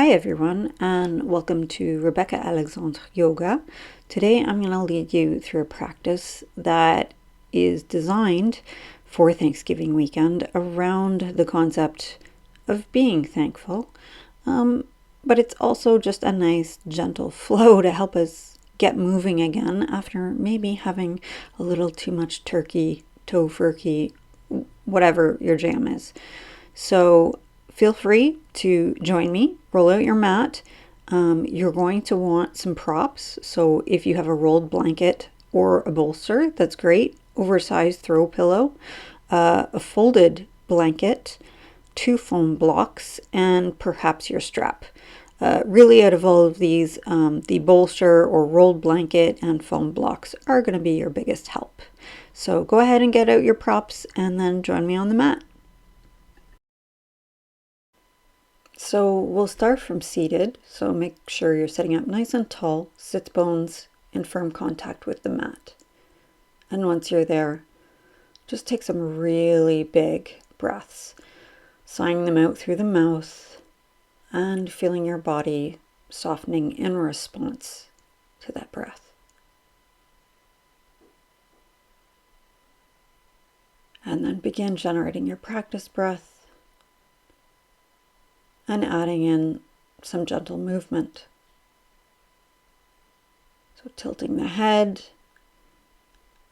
Hi everyone, and welcome to Rebecca Alexandre Yoga. Today I'm going to lead you through a practice that is designed for Thanksgiving weekend around the concept of being thankful. But it's also just a nice gentle flow to help us get moving again after maybe having a little too much turkey, tofurkey, whatever your jam is. So feel free to join me. Roll out your mat. You're going to want some props. So if you have a rolled blanket or a bolster, that's great. Oversized throw pillow, a folded blanket, 2 foam blocks, and perhaps your strap. Really, out of all of these, the bolster or rolled blanket and foam blocks are going to be your biggest help. So go ahead and get out your props and then join me on the mat. So we'll start from seated, so make sure you're sitting up nice and tall, sits bones in firm contact with the mat. And once you're there, just take some really big breaths, sighing them out through the mouth and feeling your body softening in response to that breath. And then begin generating your practice breath and adding in some gentle movement. So tilting the head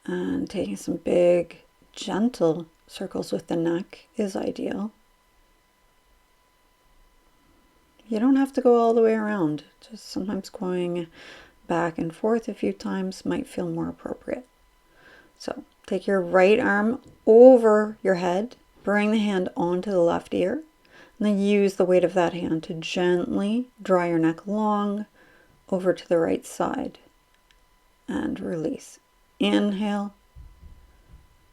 and taking some big, gentle circles with the neck is ideal. You don't have to go all the way around. Just sometimes going back and forth a few times might feel more appropriate. So take your right arm over your head, bring the hand onto the left ear, and then use the weight of that hand to gently draw your neck long over to the right side and release. Inhale.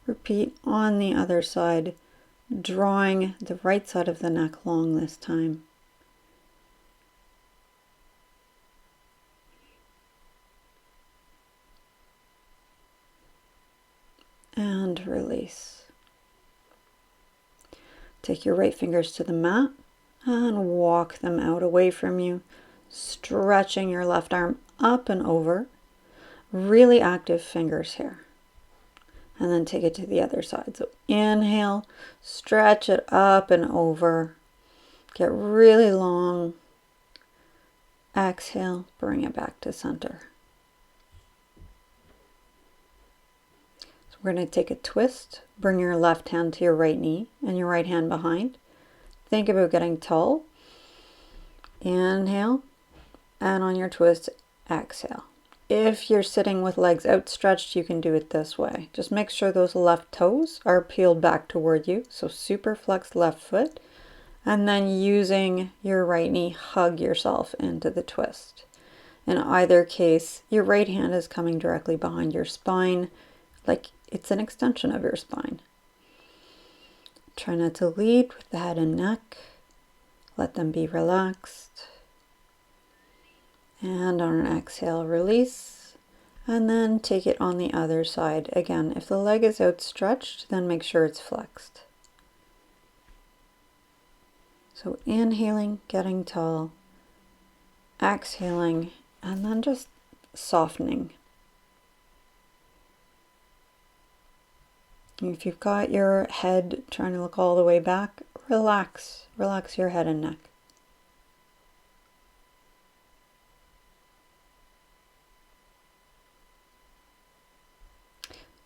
Repeat on the other side, drawing the right side of the neck long this time. And release. Take your right fingers to the mat and walk them out away from you, stretching your left arm up and over. Really active fingers here. And then take it to the other side. So inhale, stretch it up and over. Get really long. Exhale, bring it back to center. We're going to take a twist. Bring your left hand to your right knee and your right hand behind. Think about getting tall. Inhale. And on your twist, exhale. If you're sitting with legs outstretched, you can do it this way. Just make sure those left toes are peeled back toward you. So super flexed left foot. And then using your right knee, hug yourself into the twist. In either case, your right hand is coming directly behind your spine, like it's an extension of your spine. Try not to lead with the head and neck. Let them be relaxed. And on an exhale, release. And then take it on the other side. Again, if the leg is outstretched, then make sure it's flexed. So inhaling, getting tall. Exhaling, and then just softening. If you've got your head trying to look all the way back, relax. Relax your head and neck.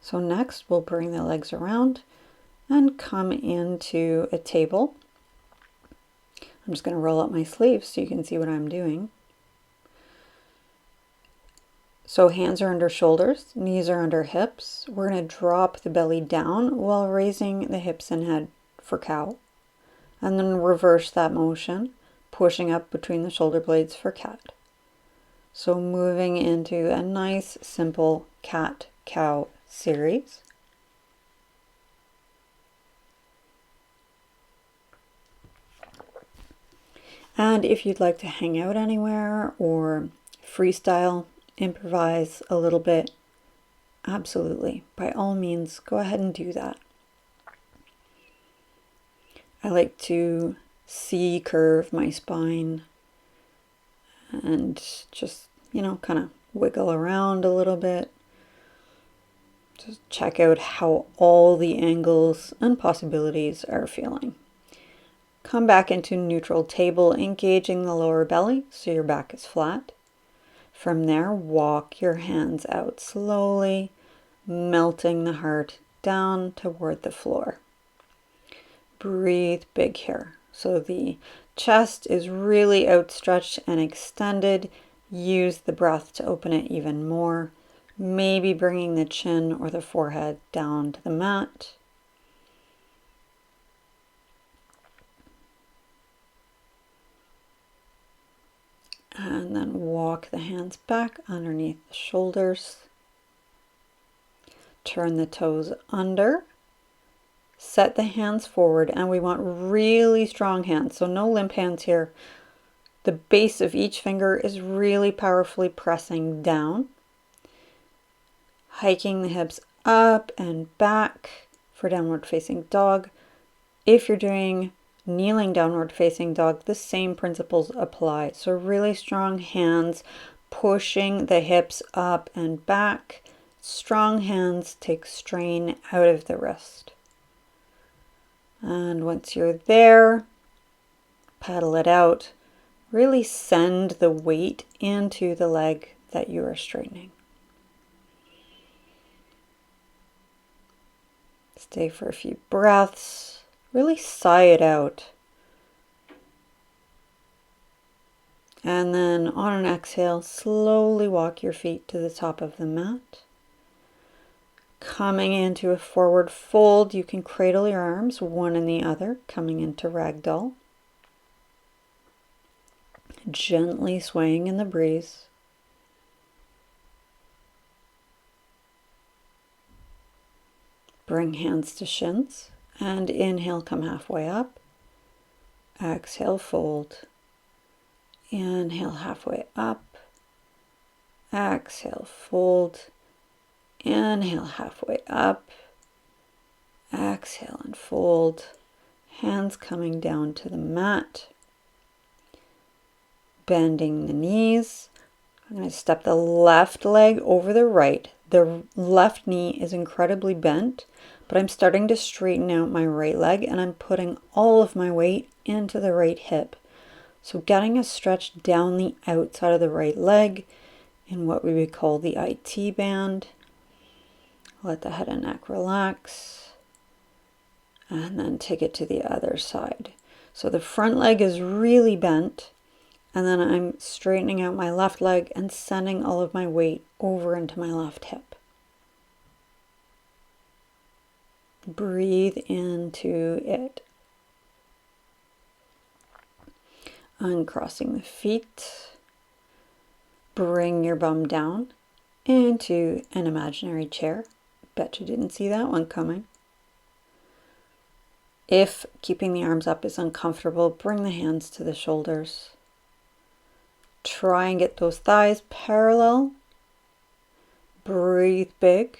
So next, we'll bring the legs around and come into a table. I'm just going to roll up my sleeves so you can see what I'm doing. So hands are under shoulders, knees are under hips. We're going to drop the belly down while raising the hips and head for cow. And then reverse that motion, pushing up between the shoulder blades for cat. So moving into a nice, simple cat-cow series. And if you'd like to hang out anywhere or freestyle, improvise a little bit, absolutely, by all means, go ahead and do that. I like to C curve my spine and just, kind of wiggle around a little bit. Just check out how all the angles and possibilities are feeling. Come back into neutral table, engaging the lower belly so your back is flat. From there, walk your hands out slowly, melting the heart down toward the floor. Breathe big here. So the chest is really outstretched and extended. Use the breath to open it even more. Maybe bringing the chin or the forehead down to the mat. And then walk the hands back underneath the shoulders. Turn the toes under. Set the hands forward, and we want really strong hands, so no limp hands here. The base of each finger is really powerfully pressing down. Hiking the hips up and back for downward facing dog. If you're doing kneeling downward facing dog, the same principles apply. So really strong hands pushing the hips up and back. Strong hands take strain out of the wrist. And once you're there, paddle it out. Really send the weight into the leg that you are straightening. Stay for a few breaths. Really sigh it out. And then on an exhale, slowly walk your feet to the top of the mat. Coming into a forward fold, you can cradle your arms, one in the other, coming into ragdoll. Gently swaying in the breeze. Bring hands to shins and inhale, come halfway up. Exhale, fold. Inhale, halfway up. Exhale, fold. Inhale, halfway up. Exhale and fold. Hands coming down to the mat. Bending the knees. I'm going to step the left leg over the right. The left knee is incredibly bent, but I'm starting to straighten out my right leg, and I'm putting all of my weight into the right hip. So getting a stretch down the outside of the right leg in what we would call the IT band. Let the head and neck relax. And then take it to the other side. So the front leg is really bent. And then I'm straightening out my left leg and sending all of my weight over into my left hip. Breathe into it. Uncrossing the feet. Bring your bum down into an imaginary chair. Bet you didn't see that one coming. If keeping the arms up is uncomfortable, bring the hands to the shoulders. Try and get those thighs parallel. Breathe big.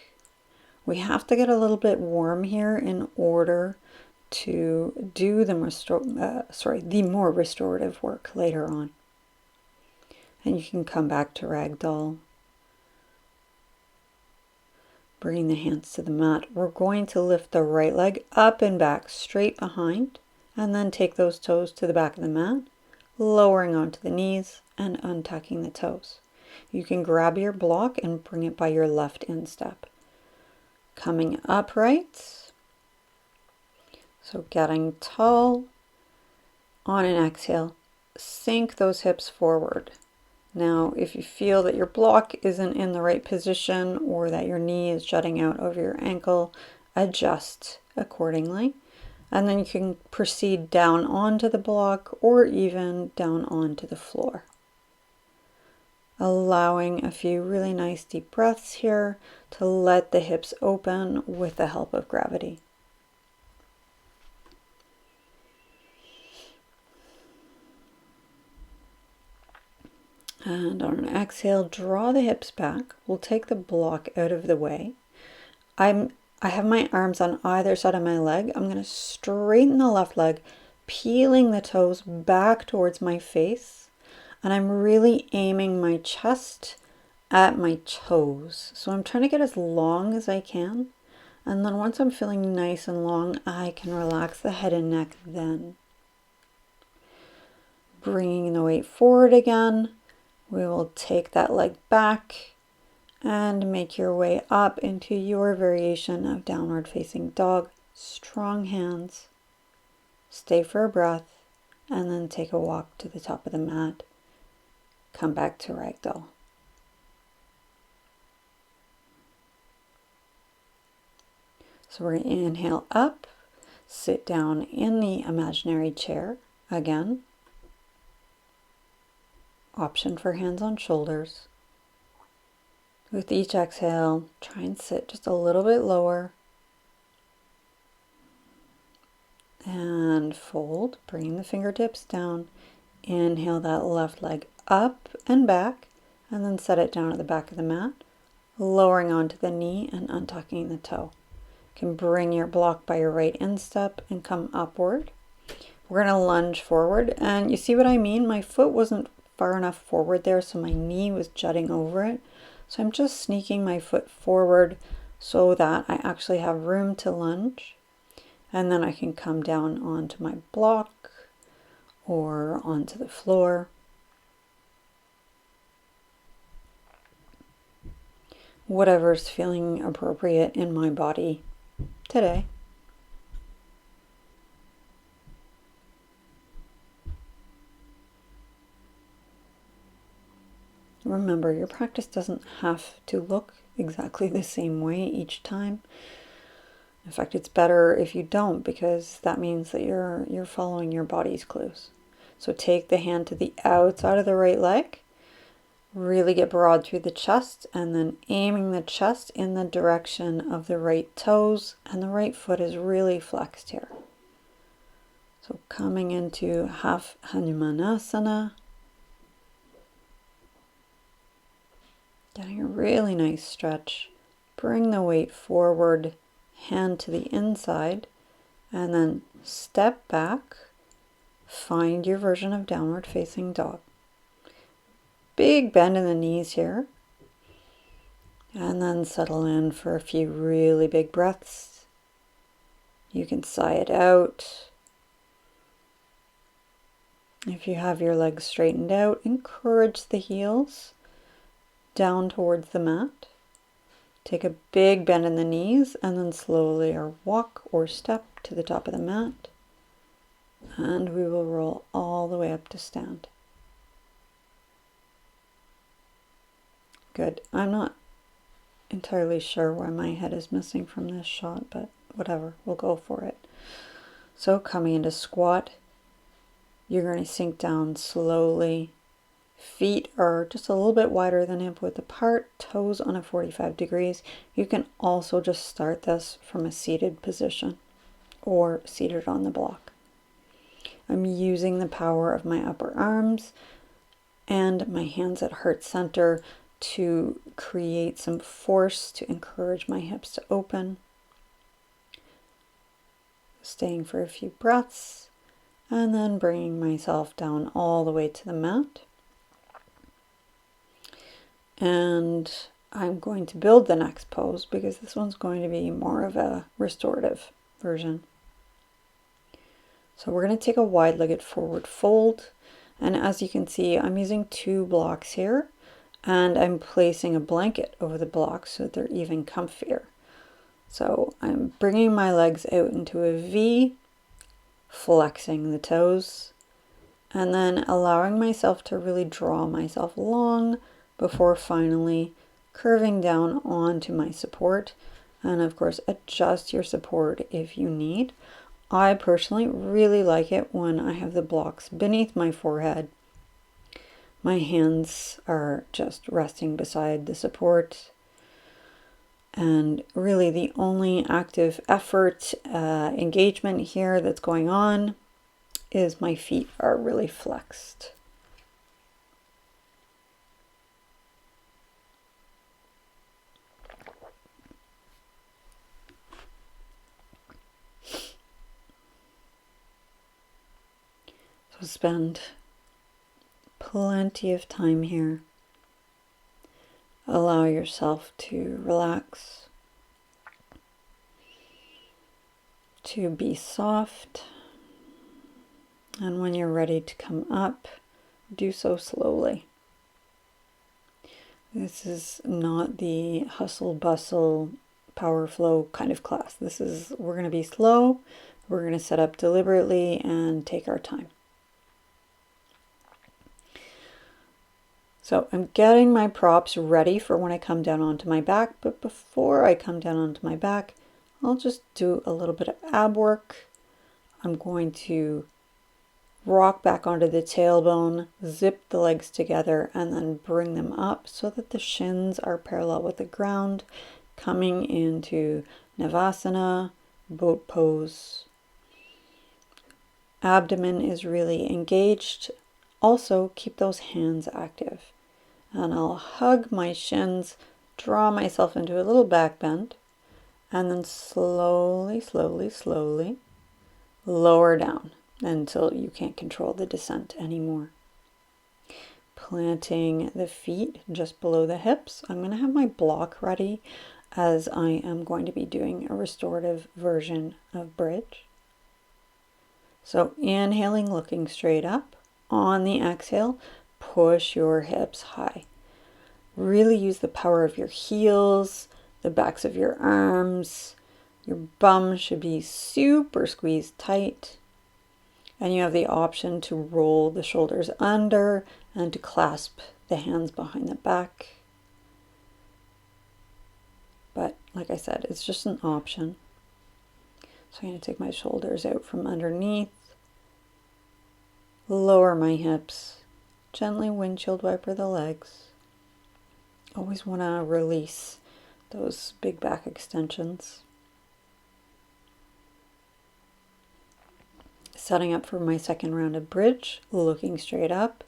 We have to get a little bit warm here in order to do the more restorative work later on. And you can come back to ragdoll. Bringing the hands to the mat. We're going to lift the right leg up and back, straight behind, and then take those toes to the back of the mat, lowering onto the knees and untucking the toes. You can grab your block and bring it by your left instep. Coming upright. So getting tall. On an exhale, sink those hips forward. Now, if you feel that your block isn't in the right position or that your knee is jutting out over your ankle, adjust accordingly. And then you can proceed down onto the block or even down onto the floor. Allowing a few really nice deep breaths here to let the hips open with the help of gravity. And on an exhale, draw the hips back. We'll take the block out of the way. I have my arms on either side of my leg. I'm going to straighten the left leg, peeling the toes back towards my face. And I'm really aiming my chest at my toes. So I'm trying to get as long as I can. And then once I'm feeling nice and long, I can relax the head and neck then. Bringing the weight forward again, we will take that leg back and make your way up into your variation of downward facing dog. Strong hands. Stay for a breath and then take a walk to the top of the mat. Come back to ragdoll. So we're going to inhale up, sit down in the imaginary chair again. Option for hands on shoulders. With each exhale, try and sit just a little bit lower. And fold, bringing the fingertips down. Inhale that left leg up and back, and then set it down at the back of the mat, lowering onto the knee and untucking the toe. You can bring your block by your right instep and come upward. We're going to lunge forward, and you see what I mean? My foot wasn't far enough forward there, so my knee was jutting over it. So I'm just sneaking my foot forward so that I actually have room to lunge. And then I can come down onto my block or onto the floor. Whatever's feeling appropriate in my body today. Remember, your practice doesn't have to look exactly the same way each time. In fact, it's better if you don't, because that means that you're following your body's clues. So take the hand to the outside of the right leg. Really get broad through the chest, and then aiming the chest in the direction of the right toes, and the right foot is really flexed here. So coming into half Hanumanasana. Getting a really nice stretch. Bring the weight forward, hand to the inside, and then step back. Find your version of downward facing dog. Big bend in the knees here. And then settle in for a few really big breaths. You can sigh it out. If you have your legs straightened out, encourage the heels down towards the mat. Take a big bend in the knees and then slowly or walk or step to the top of the mat. And we will roll all the way up to stand. Good. I'm not entirely sure why my head is missing from this shot, but whatever, we'll go for it. So coming into squat, you're going to sink down slowly. Feet are just a little bit wider than hip width apart, toes on a 45 degrees. You can also just start this from a seated position or seated on the block. I'm using the power of my upper arms and my hands at heart center to create some force to encourage my hips to open. Staying for a few breaths and then bringing myself down all the way to the mat. And I'm going to build the next pose because this one's going to be more of a restorative version. So we're going to take a wide-legged forward fold. And as you can see, I'm using 2 blocks here. And I'm placing a blanket over the blocks so that they're even comfier. So I'm bringing my legs out into a V, flexing the toes, and then allowing myself to really draw myself long before finally curving down onto my support. And of course, adjust your support if you need. I personally really like it when I have the blocks beneath my forehead. My hands are just resting beside the support. And really the only active effort, engagement here that's going on is my feet are really flexed. So spend plenty of time here. Allow yourself to relax, to be soft, and when you're ready to come up, do so slowly. This is not the hustle bustle power flow kind of class. We're going to be slow, we're going to set up deliberately and take our time. So I'm getting my props ready for when I come down onto my back, but before I come down onto my back, I'll just do a little bit of ab work. I'm going to rock back onto the tailbone, zip the legs together, and then bring them up so that the shins are parallel with the ground, coming into Navasana, boat pose. Abdomen is really engaged. Also, keep those hands active. And I'll hug my shins, draw myself into a little back bend, and then slowly, slowly, slowly lower down until you can't control the descent anymore. Planting the feet just below the hips. I'm going to have my block ready as I am going to be doing a restorative version of bridge. So inhaling, looking straight up. On the exhale, push your hips high. Really use the power of your heels, the backs of your arms. Your bum should be super squeezed tight. And you have the option to roll the shoulders under and to clasp the hands behind the back. But like I said, it's just an option. So I'm going to take my shoulders out from underneath, lower my hips, gently windshield wiper the legs. Always want to release those big back extensions. Setting up for my second round of bridge, looking straight up.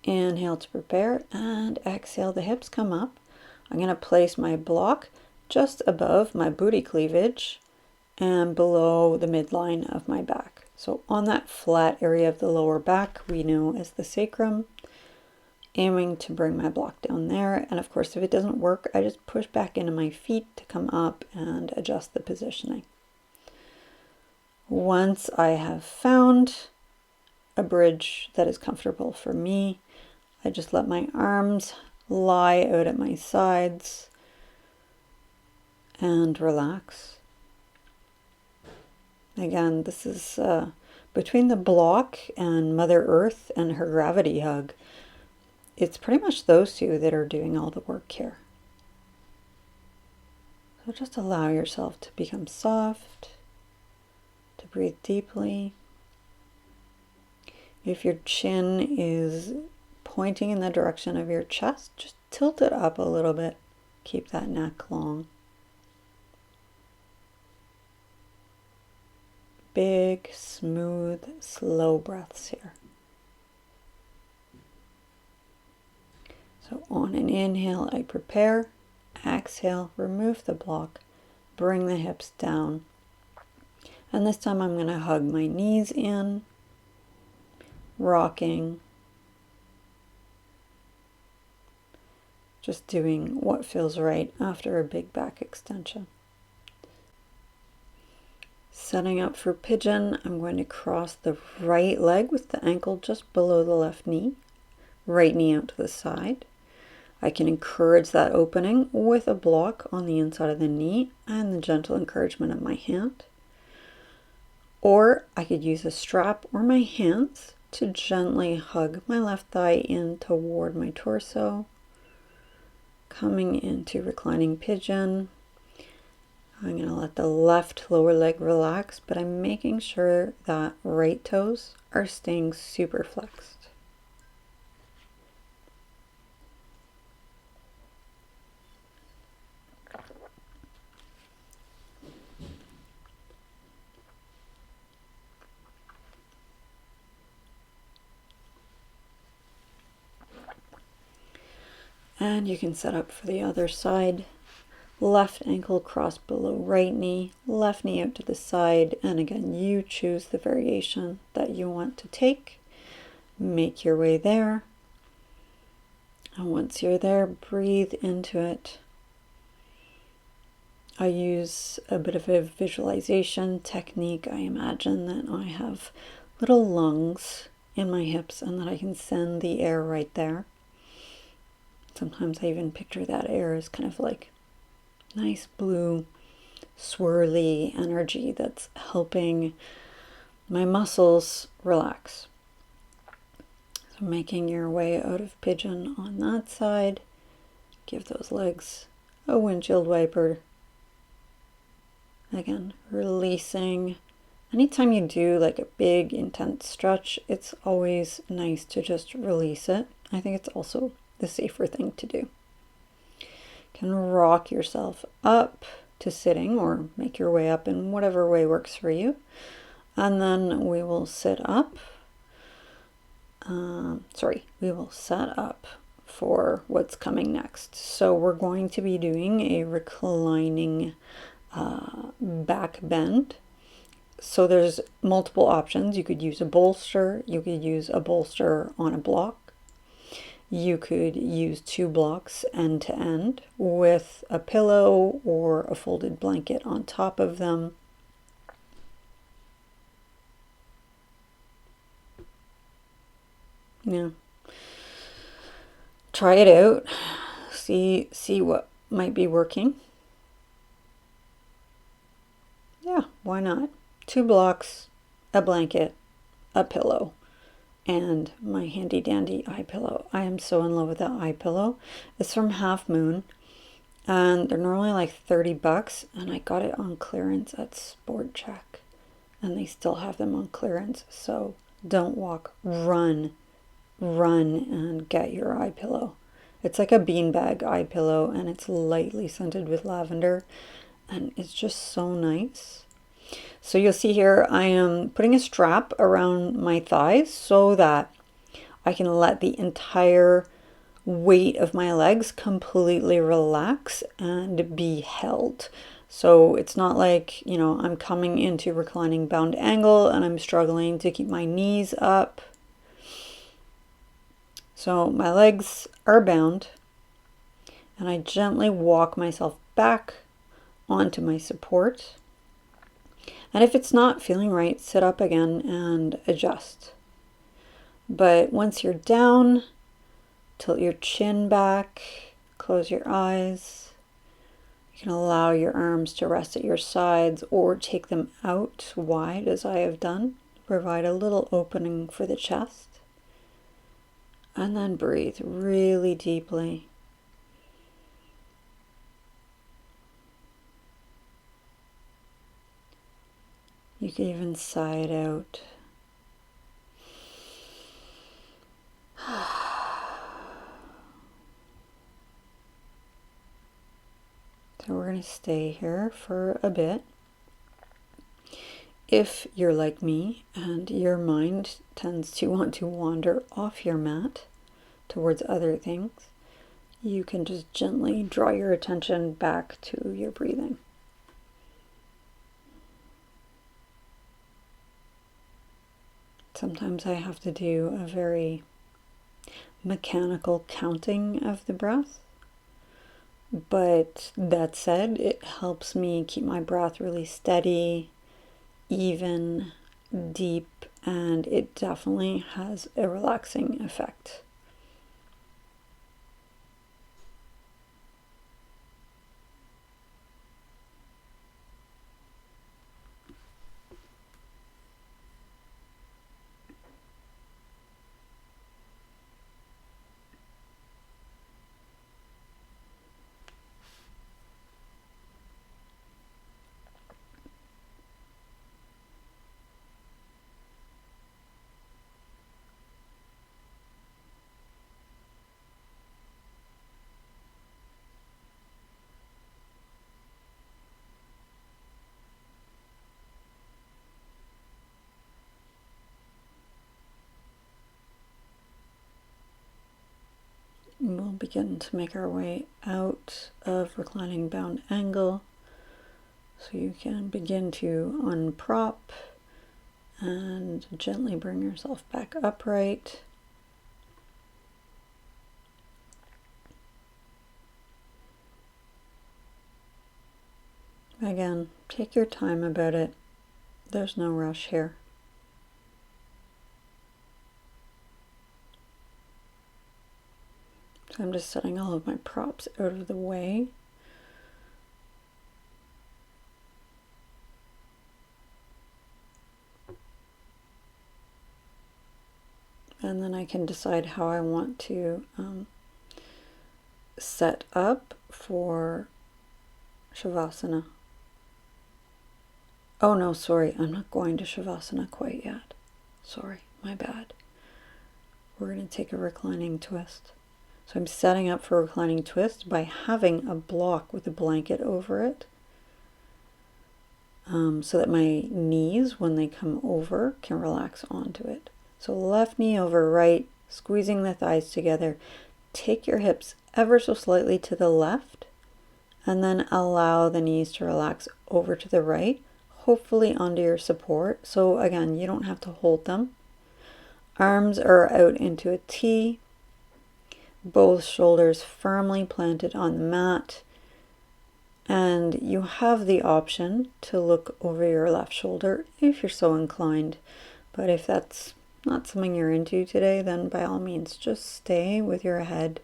Inhale to prepare and exhale, the hips come up. I'm going to place my block just above my booty cleavage and below the midline of my back. So on that flat area of the lower back we know as the sacrum, aiming to bring my block down there. And of course, if it doesn't work, I just push back into my feet to come up and adjust the positioning. Once I have found a bridge that is comfortable for me, I just let my arms lie out at my sides and relax. Again, this is between the block and Mother Earth and her gravity hug. It's pretty much those two that are doing all the work here. So just allow yourself to become soft, to breathe deeply. If your chin is pointing in the direction of your chest, just tilt it up a little bit. Keep that neck long. Big, smooth, slow breaths here. So on an inhale, I prepare. Exhale, remove the block. Bring the hips down. And this time I'm going to hug my knees in, rocking. Just doing what feels right after a big back extension. Setting up for pigeon, I'm going to cross the right leg with the ankle just below the left knee, right knee out to the side. I can encourage that opening with a block on the inside of the knee and the gentle encouragement of my hand. Or I could use a strap or my hands to gently hug my left thigh in toward my torso. Coming into reclining pigeon. I'm going to let the left lower leg relax, but I'm making sure that right toes are staying super flexed. And you can set up for the other side. Left ankle crossed below right knee, left knee out to the side, and again, you choose the variation that you want to take. Make your way there. And once you're there, breathe into it. I use a bit of a visualization technique. I imagine that I have little lungs in my hips and that I can send the air right there. Sometimes I even picture that air as kind of like nice blue swirly energy that's helping my muscles relax. So making your way out of pigeon on that side. Give those legs a windshield wiper. Again, releasing. Anytime you do like a big intense stretch, it's always nice to just release it. I think it's also the safer thing to do. You can rock yourself up to sitting or make your way up in whatever way works for you. And then we will sit up. We will set up for what's coming next. So we're going to be doing a reclining back bend. So there's multiple options. You could use a bolster. You could use a bolster on a block. You could use 2 blocks end to end with a pillow or a folded blanket on top of them. Yeah. Try it out. See what might be working. Yeah, why not? 2 blocks, a blanket, a pillow, and my handy dandy eye pillow. I am so in love with that eye pillow. It's from Half Moon, and they're normally like 30 bucks, and I got it on clearance at Sport Check, and they still have them on clearance. So don't walk, run and get your eye pillow. It's like a beanbag eye pillow, and it's lightly scented with lavender, and it's just so nice. So you'll see here I am putting a strap around my thighs so that I can let the entire weight of my legs completely relax and be held. So it's not like, I'm coming into reclining bound angle and I'm struggling to keep my knees up. So my legs are bound and I gently walk myself back onto my support. And if it's not feeling right, sit up again and adjust. But once you're down, tilt your chin back, close your eyes. You can allow your arms to rest at your sides or take them out wide as I have done. Provide a little opening for the chest. And then breathe really deeply. You can even sigh it out. So we're going to stay here for a bit. If you're like me and your mind tends to want to wander off your mat towards other things, you can just gently draw your attention back to your breathing. Sometimes I have to do a very mechanical counting of the breath. But that said, it helps me keep my breath really steady, even, deep, and it definitely has a relaxing effect. We'll begin to make our way out of reclining bound angle. So you can begin to unprop and gently bring yourself back upright. Again, take your time about it. There's no rush here. So I'm just setting all of my props out of the way. And then I can decide how I want to set up for Shavasana. Oh no, sorry, I'm not going to Shavasana quite yet. Sorry, my bad. We're going to take a reclining twist. So I'm setting up for a reclining twist by having a block with a blanket over it, so that my knees, when they come over, can relax onto it. So left knee over right, squeezing the thighs together. Take your hips ever so slightly to the left, and then allow the knees to relax over to the right, hopefully onto your support. So again, you don't have to hold them. Arms are out into a T. Both shoulders firmly planted on the mat. And you have the option to look over your left shoulder if you're so inclined. But if that's not something you're into today, then by all means, just stay with your head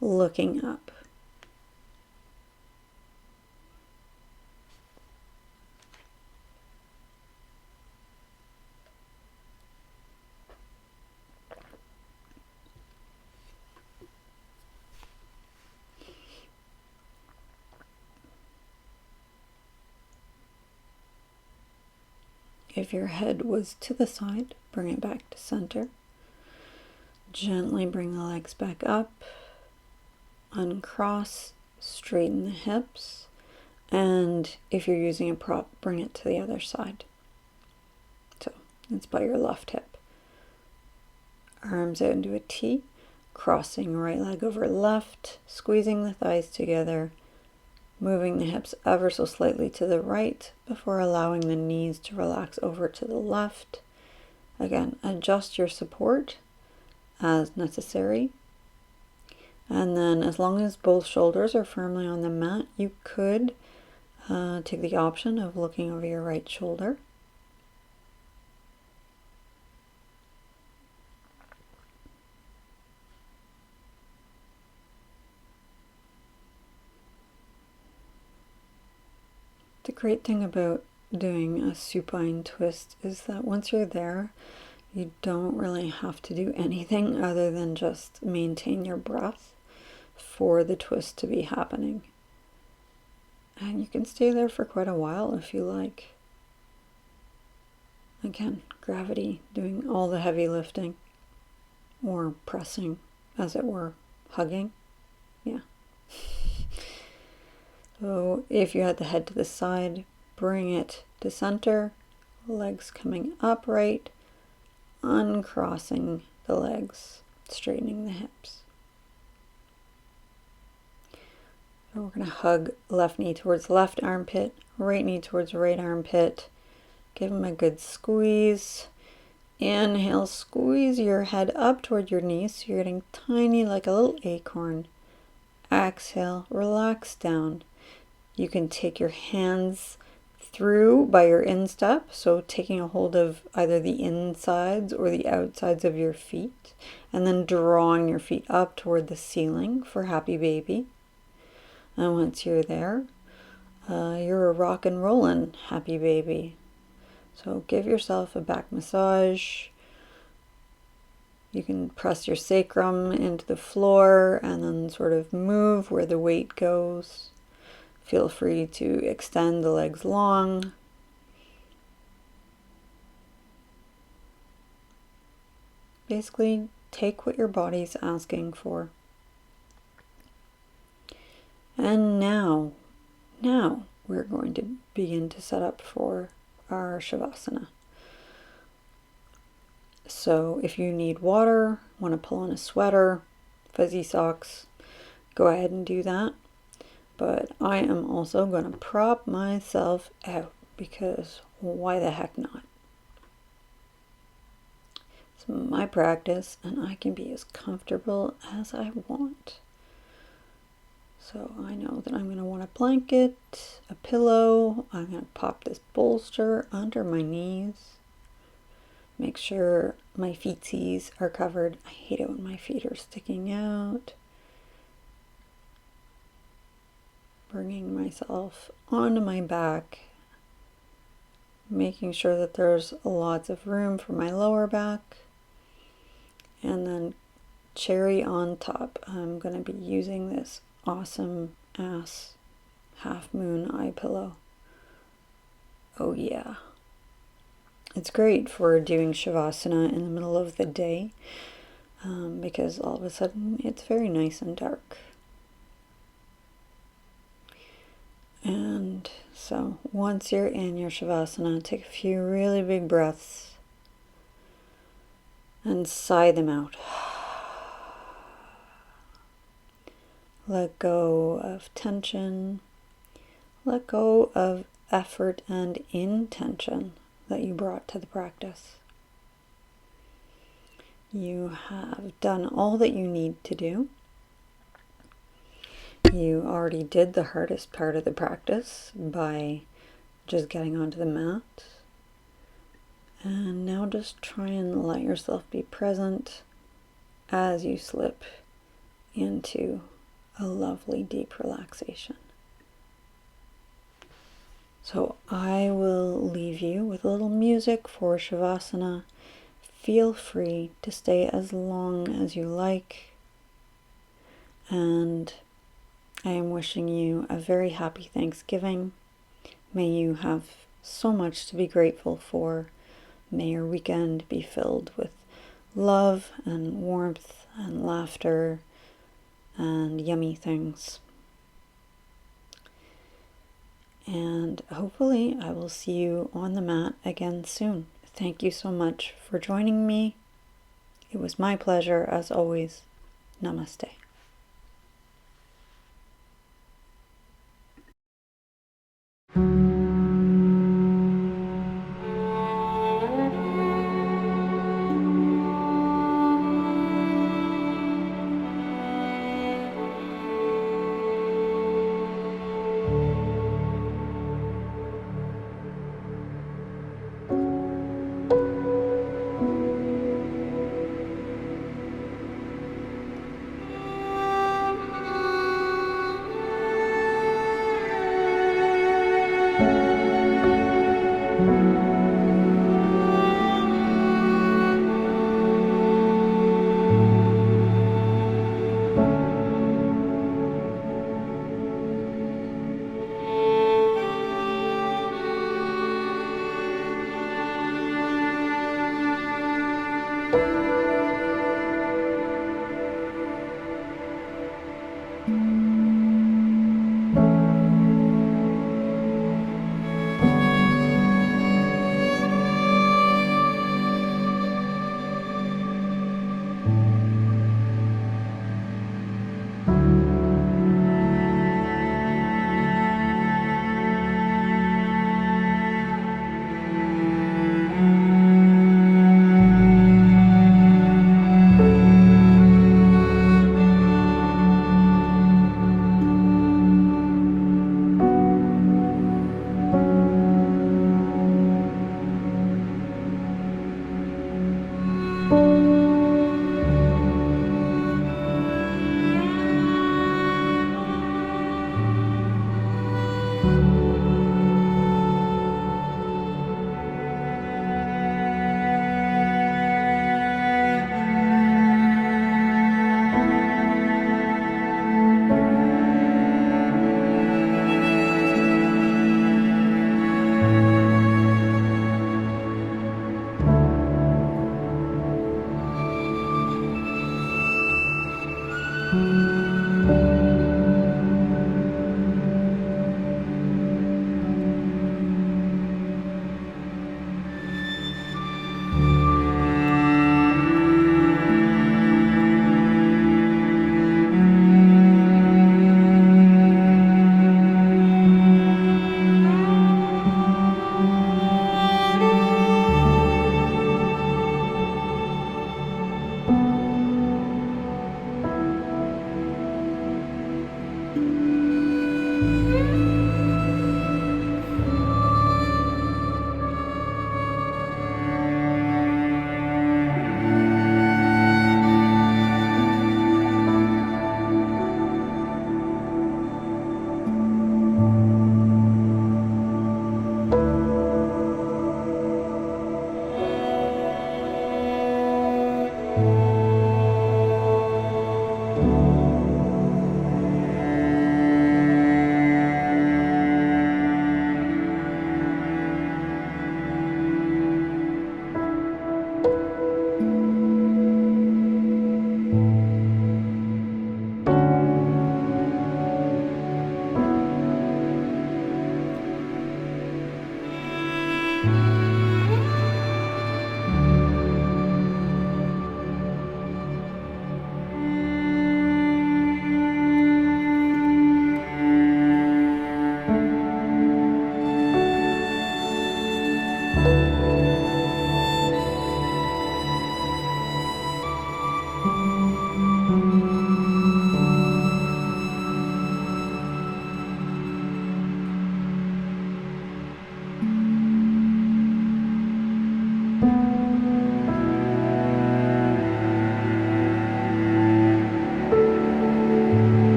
looking up. If your head was to the side, bring it back to center. Gently bring the legs back up. Uncross, straighten the hips. And if you're using a prop, bring it to the other side. So it's by your left hip. Arms out into a T. Crossing right leg over left. Squeezing the thighs together. Moving the hips ever so slightly to the right before allowing the knees to relax over to the left. Again, adjust your support as necessary. And then as long as both shoulders are firmly on the mat, you could take the option of looking over your right shoulder. The great thing about doing a supine twist is that once you're there, you don't really have to do anything other than just maintain your breath for the twist to be happening. And you can stay there for quite a while if you like. Again, gravity doing all the heavy lifting, or pressing, as it were, hugging. Yeah. So if you had the head to the side, bring it to center, legs coming upright, uncrossing the legs, straightening the hips. So we're going to hug left knee towards left armpit, right knee towards right armpit. Give them a good squeeze. Inhale, squeeze your head up toward your knees so you're getting tiny like a little acorn. Exhale, relax down. You can take your hands through by your instep, so taking a hold of either the insides or the outsides of your feet, and then drawing your feet up toward the ceiling for happy baby. And once you're there, you're a rock and rollin' happy baby. So give yourself a back massage. You can press your sacrum into the floor and then sort of move where the weight goes. Feel free to extend the legs long. Basically, take what your body's asking for. And now we're going to begin to set up for our Shavasana. So if you need water, want to pull on a sweater, fuzzy socks, go ahead and do that. But I am also going to prop myself out because why the heck not? It's my practice and I can be as comfortable as I want. So I know that I'm going to want a blanket, a pillow. I'm going to pop this bolster under my knees. Make sure my feetsies are covered. I hate it when my feet are sticking out. Bringing myself onto my back. Making sure that there's lots of room for my lower back. And then cherry on top, I'm going to be using this awesome ass half moon eye pillow. Oh yeah. It's great for doing Shavasana in the middle of the day because all of a sudden it's very nice and dark. And so once you're in your Shavasana, take a few really big breaths and sigh them out. Let go of tension. Let go of effort and intention that you brought to the practice. You have done all that you need to do. You already did the hardest part of the practice by just getting onto the mat. And now just try and let yourself be present as you slip into a lovely deep relaxation. So I will leave you with a little music for Shavasana. Feel free to stay as long as you like. And I am wishing you a very happy Thanksgiving. May you have so much to be grateful for. May your weekend be filled with love and warmth and laughter and yummy things. And hopefully I will see you on the mat again soon. Thank you so much for joining me. It was my pleasure as always. Namaste.